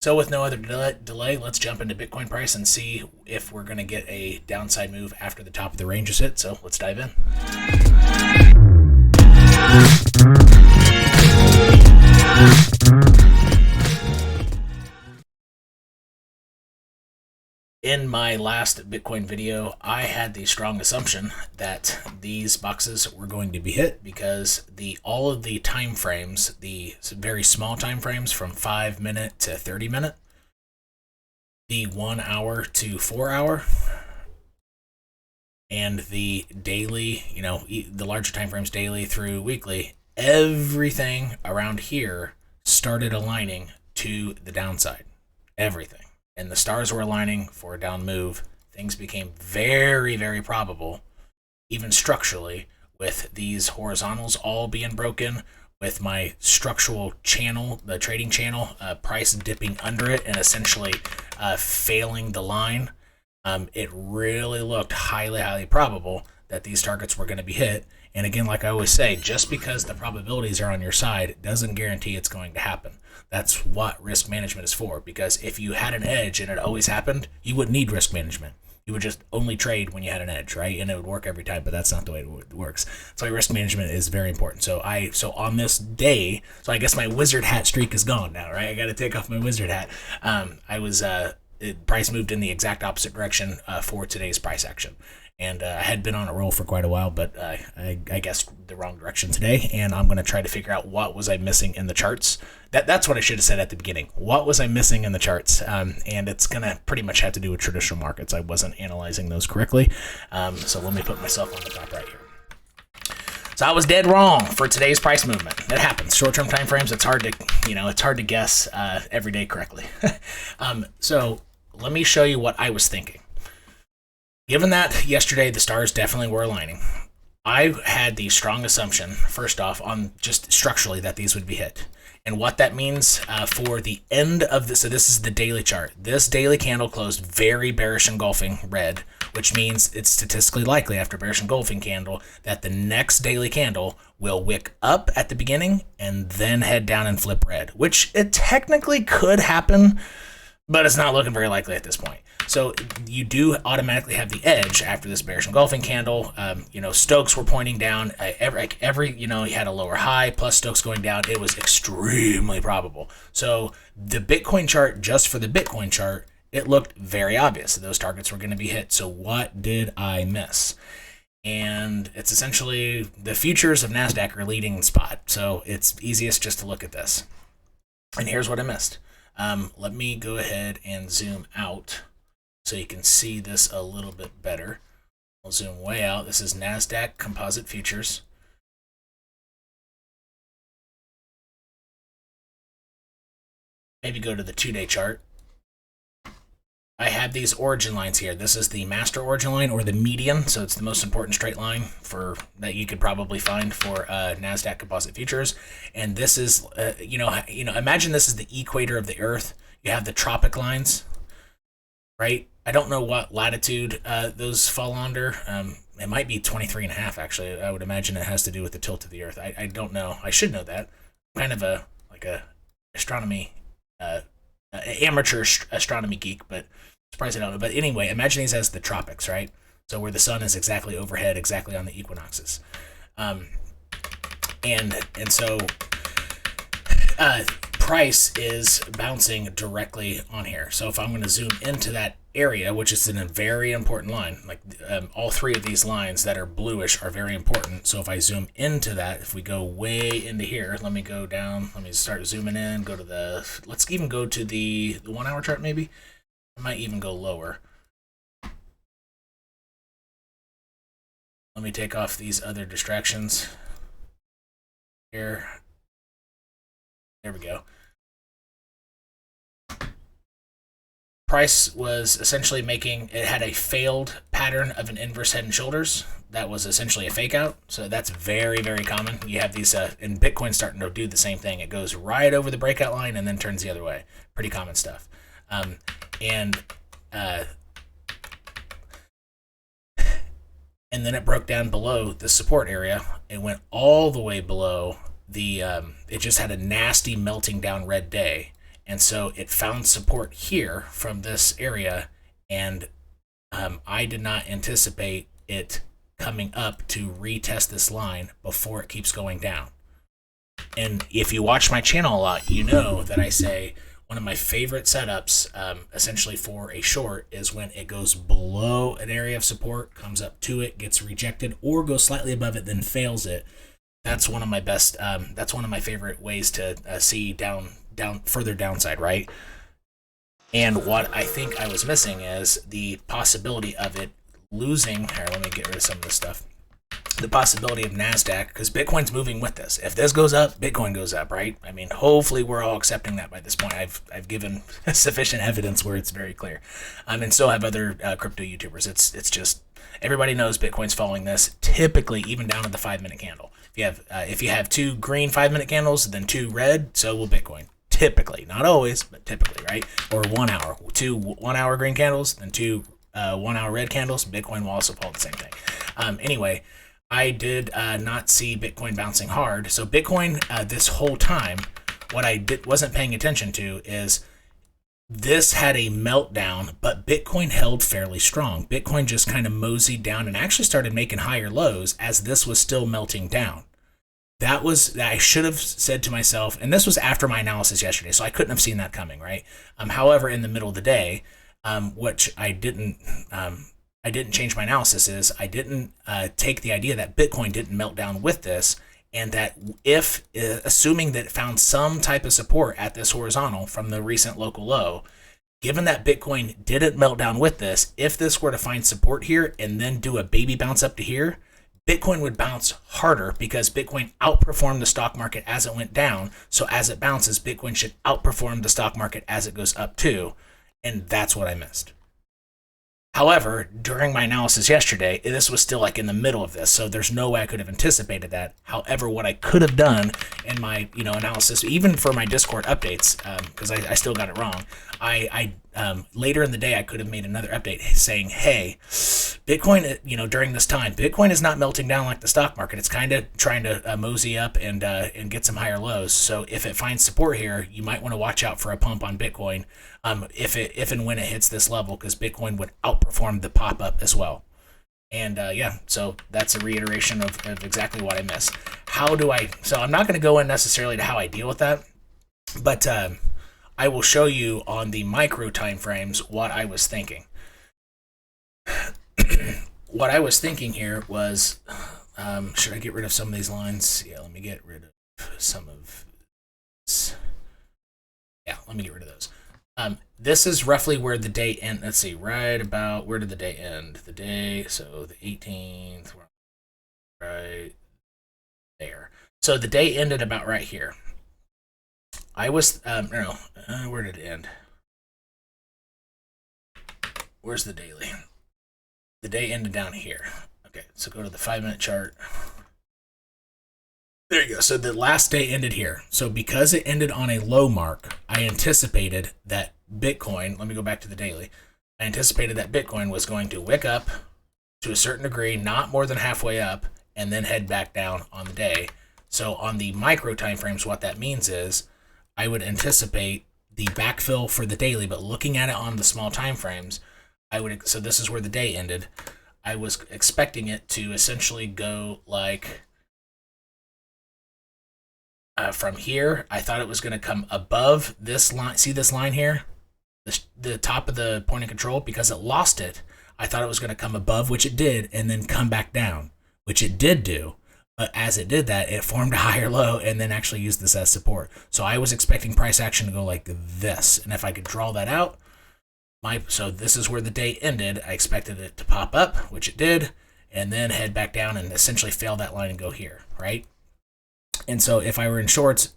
So with no other delay, let's jump into Bitcoin price and see if we're going to get a downside move after the top of the range is hit. So let's dive in. In my last Bitcoin video, I had the strong assumption that these boxes were going to be hit because all of the time frames, the very small time frames from 5 minute to 30 minute, the 1 hour to 4 hour, and the daily, the larger time frames daily through weekly, everything around here started aligning to the downside. Everything. And the stars were aligning for a down move. Things became very, very probable, even structurally, with these horizontals all being broken, with my structural channel, the trading channel, price dipping under it and essentially failing the line. It really looked highly, highly probable that these targets were going to be hit. And again, like I always say, just because the probabilities are on your side doesn't guarantee it's going to happen. That's what risk management is for, because if you had an edge and it always happened, you wouldn't need risk management. You would just only trade when you had an edge, right? And it would work every time, but that's not the way it works. So risk management is very important. So on this day, so I guess my wizard hat streak is gone now, right? I got to take off my wizard hat. Price moved in the exact opposite direction for today's price action. And I had been on a roll for quite a while, but I guessed the wrong direction today, and I'm going to try to figure out what was I missing in the charts. That's what I should have said at the beginning. What was I missing in the charts? And it's going to pretty much have to do with traditional markets. I wasn't analyzing those correctly. So let me put myself on the top right here. So I was dead wrong for today's price movement. It happens. Short-term time frames, it's hard to guess every day correctly. So let me show you what I was thinking. Given that yesterday the stars definitely were aligning, I had the strong assumption, first off, on just structurally that these would be hit. And what that means for the end of this, so this is the daily chart. This daily candle closed very bearish engulfing red, which means it's statistically likely after bearish engulfing candle that the next daily candle will wick up at the beginning and then head down and flip red, which it technically could happen, but it's not looking very likely at this point. So you do automatically have the edge after this bearish engulfing candle. Stokes were pointing down. You had a lower high plus Stokes going down. It was extremely probable. So the Bitcoin chart, just for the Bitcoin chart, it looked very obvious that those targets were going to be hit. So what did I miss? And it's essentially the futures of Nasdaq are leading spot. So it's easiest just to look at this. And here's what I missed. Let me go ahead and zoom out so you can see this a little bit better. I'll zoom way out. This is Nasdaq Composite Futures. Maybe go to the 2-day chart. I have these origin lines here. This is the master origin line, or the median, so it's the most important straight line that you could probably find for Nasdaq Composite Futures. And this is, imagine this is the equator of the Earth. You have the tropic lines, right? I don't know what latitude those fall under. It might be 23.5, actually. I would imagine it has to do with the tilt of the Earth. I don't know. I should know that. I'm kind of a astronomy, amateur astronomy geek, but surprised I don't know. But anyway, imagine these as the tropics, right? So where the sun is exactly overhead, exactly on the equinoxes. And so price is bouncing directly on here. So if I'm going to zoom into that area, which is in a very important line, like all three of these lines that are bluish are very important. So if I zoom into that, if we go way into here, let me go down, let me start zooming in, let's even go to the 1 hour chart maybe. I might even go lower. Let me take off these other distractions here. There we go. Price was essentially it had a failed pattern of an inverse head and shoulders. That was essentially a fake out. So that's very, very common. You have these, and Bitcoin's starting to do the same thing. It goes right over the breakout line and then turns the other way. Pretty common stuff. And then it broke down below the support area. It went all the way below it just had a nasty melting down red day. And so it found support here from this area, and I did not anticipate it coming up to retest this line before it keeps going down. And if you watch my channel a lot, you know that I say one of my favorite setups, essentially for a short, is when it goes below an area of support, comes up to it, gets rejected, or goes slightly above it, then fails it. That's one of my best. That's one of my favorite ways to see further downside, right? And what I think I was missing is the possibility of it losing. Here, let me get rid of some of this stuff. The possibility of Nasdaq, because Bitcoin's moving with this. If this goes up, Bitcoin goes up, right? I mean, hopefully we're all accepting that by this point. I've given sufficient evidence where it's very clear, and so have other crypto YouTubers. It's just everybody knows Bitcoin's following this. Typically, even down to the 5-minute candle. If you have 2 green 5-minute candles, then 2 red, so will Bitcoin. Typically, not always, but typically, right? Or 1 hour, 2 1-hour green candles, then 2 1-hour red candles. Bitcoin will also follow the same thing. Anyway. I did not see Bitcoin bouncing hard. So Bitcoin, this whole time, what I wasn't paying attention to is this had a meltdown, but Bitcoin held fairly strong. Bitcoin just kind of moseyed down and actually started making higher lows as this was still melting down. That I should have said to myself, and this was after my analysis yesterday, so I couldn't have seen that coming, right? However, in the middle of the day, which I didn't change my analysis, is I didn't take the idea that Bitcoin didn't melt down with this, and that if, assuming that it found some type of support at this horizontal from the recent local low, given that Bitcoin didn't melt down with this, if this were to find support here and then do a baby bounce up to here, Bitcoin would bounce harder because Bitcoin outperformed the stock market as it went down. So as it bounces, Bitcoin should outperform the stock market as it goes up too. And that's what I missed. However, during my analysis yesterday, this was still like in the middle of this, so there's no way I could have anticipated that. However, what I could have done in my analysis, even for my Discord updates, because I still got it wrong, I later in the day I could have made another update saying, hey, Bitcoin, during this time, Bitcoin is not melting down like the stock market. It's kind of trying to mosey up and get some higher lows. So if it finds support here, you might want to watch out for a pump on Bitcoin. If and when it hits this level, because Bitcoin would outperform the pop up as well. And so that's a reiteration of exactly what I missed. So I'm not going to go in necessarily to how I deal with that, but I will show you on the micro time frames what I was thinking. What I was thinking here was, should I get rid of some of these lines? Yeah, let me get rid of some of this. Yeah, let me get rid of those. This is roughly where the day end. Let's see, right about where did the day end? So the 18th, right there. So the day ended about right here. I was, where did it end? Where's the daily? The day ended down here. Okay, so go to the 5-minute chart. There you go. So the last day ended here. So because it ended on a low mark, I anticipated that Bitcoin, let me go back to the daily. I anticipated that Bitcoin was going to wick up to a certain degree, not more than halfway up, and then head back down on the day. So on the micro time frames, what that means is I would anticipate the backfill for the daily, but looking at it on the small time frames, so this is where the day ended. I was expecting it to essentially go like from here. I thought it was going to come above this line. See this line here? The top of the point of control, because it lost it. I thought it was going to come above, which it did, and then come back down, which it did do. But as it did that, it formed a higher low and then actually used this as support. So I was expecting price action to go like this. And if I could draw that out, so this is where the day ended. I expected it to pop up, which it did, and then head back down and essentially fail that line and go here, right? And so if I were in shorts,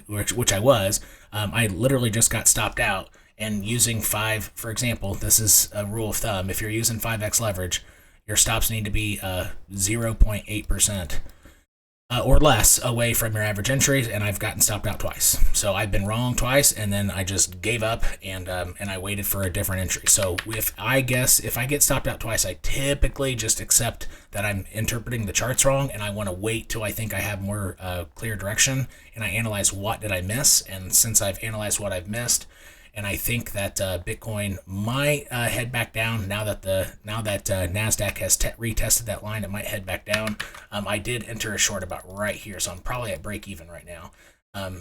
which I was, I literally just got stopped out. And using 5, for example, this is a rule of thumb. If you're using 5x leverage, your stops need to be 0.8%. or less away from your average entry, and I've gotten stopped out twice. So I've been wrong twice, and then I just gave up and I waited for a different entry. So if I get stopped out twice, I typically just accept that I'm interpreting the charts wrong, and I want to wait till I think I have more clear direction, and I analyze what did I miss. And since I've analyzed what I've missed, and I think that Bitcoin might head back down now that Nasdaq has retested that line. It might head back down. I did enter a short about right here, so I'm probably at break even right now.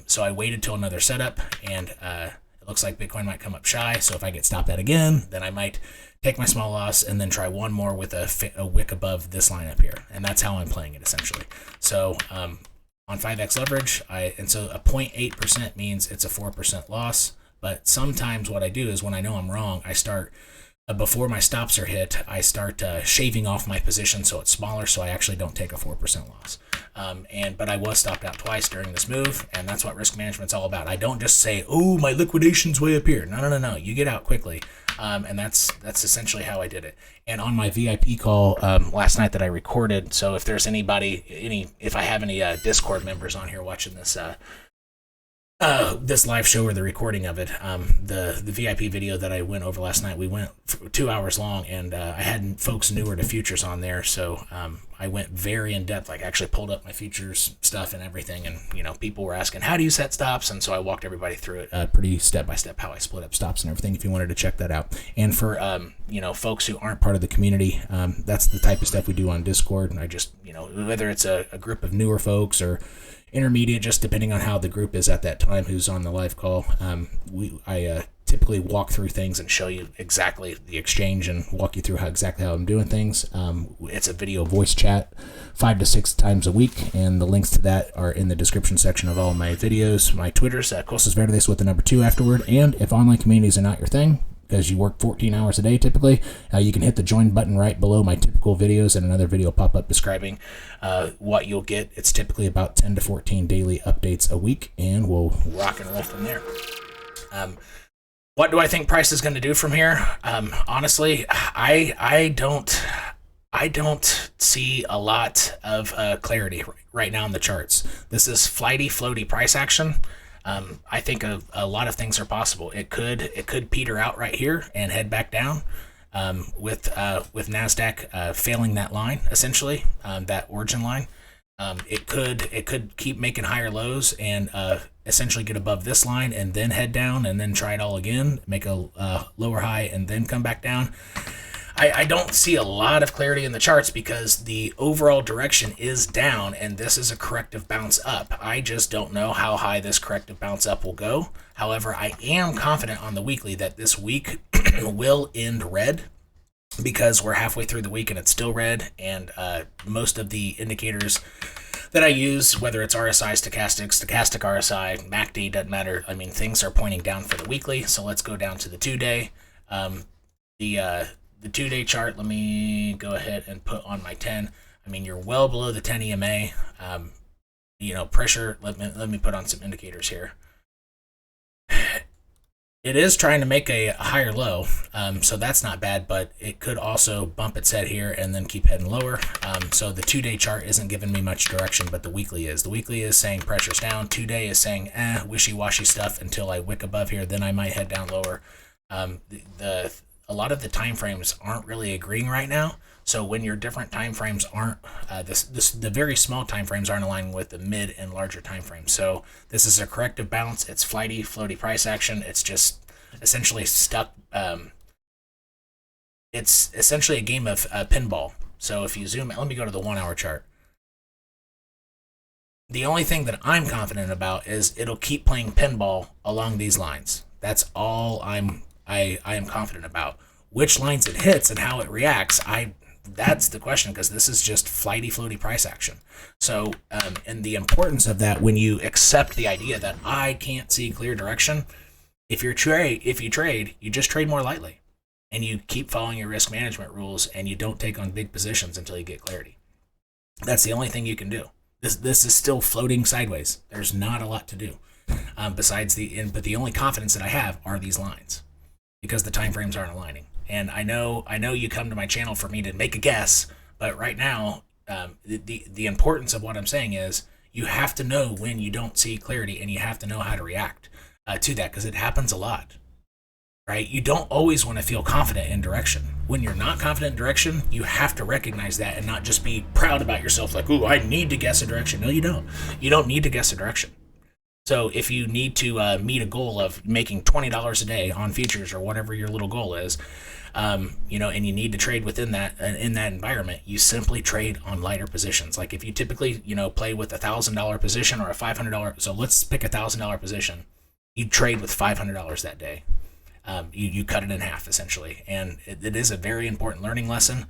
So I waited till another setup, and it looks like Bitcoin might come up shy. So if I get stopped at again, then I might take my small loss and then try one more with a wick above this line up here, and that's how I'm playing it essentially. So on 5x leverage, so a 0.8% means it's a 4% loss. But sometimes what I do is when I know I'm wrong, I start, before my stops are hit, I start shaving off my position so it's smaller, so I actually don't take a 4% loss. But I was stopped out twice during this move, and that's what risk management's all about. I don't just say, oh, my liquidation's way up here. No. You get out quickly. And that's essentially how I did it. And on my VIP call last night that I recorded, so if there's if I have any Discord members on here watching this this live show or the recording of it, the VIP video that I went over last night, we went 2 hours long, and I had folks newer to futures on there, so I went very in depth. Like, actually pulled up my futures stuff and everything, and people were asking, how do you set stops? And so I walked everybody through it pretty step by step, how I split up stops and everything, if you wanted to check that out. And for folks who aren't part of the community, that's the type of stuff we do on Discord. And I just whether it's a group of newer folks or intermediate, just depending on how the group is at that time who's on the live call, I typically walk through things and show you exactly the exchange and walk you through exactly how I'm doing things. It's a video voice chat 5 to 6 times a week, and the links to that are in the description section of all my videos. My Twitter's at Cosasverdes with the number 2 afterward. And if online communities are not your thing, because you work 14 hours a day typically, you can hit the join button right below my typical videos, and another video pop up describing what you'll get. It's typically about 10 to 14 daily updates a week, and we'll rock and roll from there. What do I think price is going to do from here? Honestly, I don't see a lot of clarity right now in the charts. This is flighty, floaty price action. I think a lot of things are possible. It could peter out right here and head back down, with Nasdaq failing that line, essentially, that origin line. It could keep making higher lows and essentially get above this line and then head down and then try it all again, make a lower high and then come back down. I don't see a lot of clarity in the charts because the overall direction is down, and this is a corrective bounce up. I just don't know how high this corrective bounce up will go. However, I am confident on the weekly that this week will end red, because we're halfway through the week and it's still red, and most of the indicators that I use, whether it's RSI, stochastic RSI, MACD, doesn't matter. I mean, things are pointing down for the weekly. So let's go down to the 2-day. The 2-day chart, let me go ahead and put on my 10. I mean, you're well below the 10 EMA. Pressure, let me put on some indicators here. It is trying to make a higher low, so that's not bad, but it could also bump its head here and then keep heading lower. So the 2-day chart isn't giving me much direction, but the weekly is. The weekly is saying pressure's down. 2-day is saying wishy-washy stuff until I wick above here, then I might head down lower. A lot of the time frames aren't really agreeing right now. So when your different time frames aren't, the very small time frames aren't aligning with the mid and larger time frames. So this is a corrective bounce. It's flighty, floaty price action. It's just essentially stuck. It's essentially a game of pinball. So if you zoom, let me go to the 1-hour chart. The only thing that I'm confident about is it'll keep playing pinball along these lines. That's all I am confident about. Which lines it hits and how it reacts, that's the question, because this is just flighty, floaty price action. So, and the importance of that, when you accept the idea that I can't see clear direction, if you trade, you just trade more lightly, and you keep following your risk management rules, and you don't take on big positions until you get clarity. That's the only thing you can do. This is still floating sideways. There's not a lot to do, besides but the only confidence that I have are these lines, because the time frames aren't aligning. And I know you come to my channel for me to make a guess, but right now, The importance of what I'm saying is you have to know when you don't see clarity, and you have to know how to react to that, because it happens a lot. Right? You don't always want to feel confident in direction. When you're not confident in direction, you have to recognize that and not just be proud about yourself like, "Ooh, I need to guess a direction." No, you don't. You don't need to guess a direction. So if you need to meet a goal of making $20 a day on futures or whatever your little goal is, and you need to trade within that in that environment, you simply trade on lighter positions. Like if you typically, play with $1,000 position or a $500, so let's pick $1,000 position. You trade with $500 that day. You cut it in half essentially, and it is a very important learning lesson.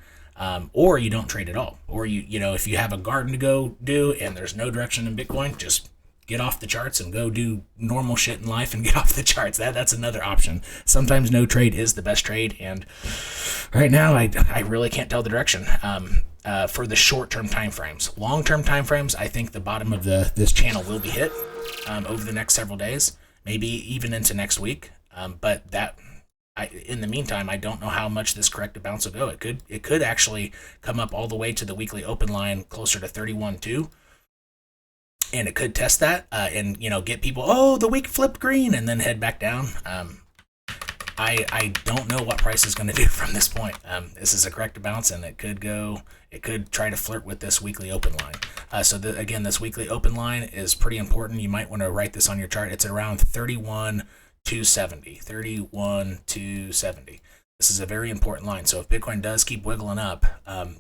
Or you don't trade at all, or if you have a garden to go do and there's no direction in Bitcoin, just get off the charts and go do normal shit in life and get off the charts. That's another option. Sometimes no trade is the best trade, and right now I really can't tell the direction for the short-term time frames. Long-term time frames, I think the bottom of this channel will be hit over the next several days, maybe even into next week. But in the meantime, I don't know how much this corrective bounce will go. It could actually come up all the way to the weekly open line closer to 31.2, and it could test that and get people, oh, the week flipped green, and then head back down. I don't know what price is going to do from this point. This is a corrective bounce, and it could try to flirt with this weekly open line. Again, this weekly open line is pretty important. You might want to write this on your chart. It's around 31,270. This is a very important line. So if Bitcoin does keep wiggling up,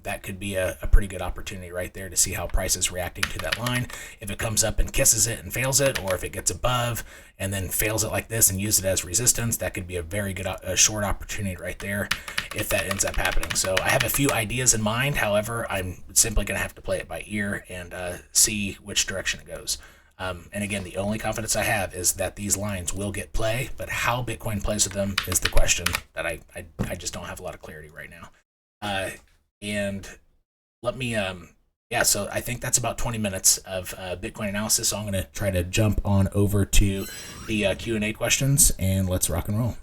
that could be a pretty good opportunity right there to see how price is reacting to that line. If it comes up and kisses it and fails it, or if it gets above and then fails it like this and use it as resistance, that could be a very good short opportunity right there if that ends up happening. So I have a few ideas in mind. However, I'm simply going to have to play it by ear and see which direction it goes. And again, the only confidence I have is that these lines will get play, but how Bitcoin plays with them is the question that I just don't have a lot of clarity right now. And let me, so I think that's about 20 minutes of Bitcoin analysis. So I'm going to try to jump on over to the Q&A questions, and let's rock and roll.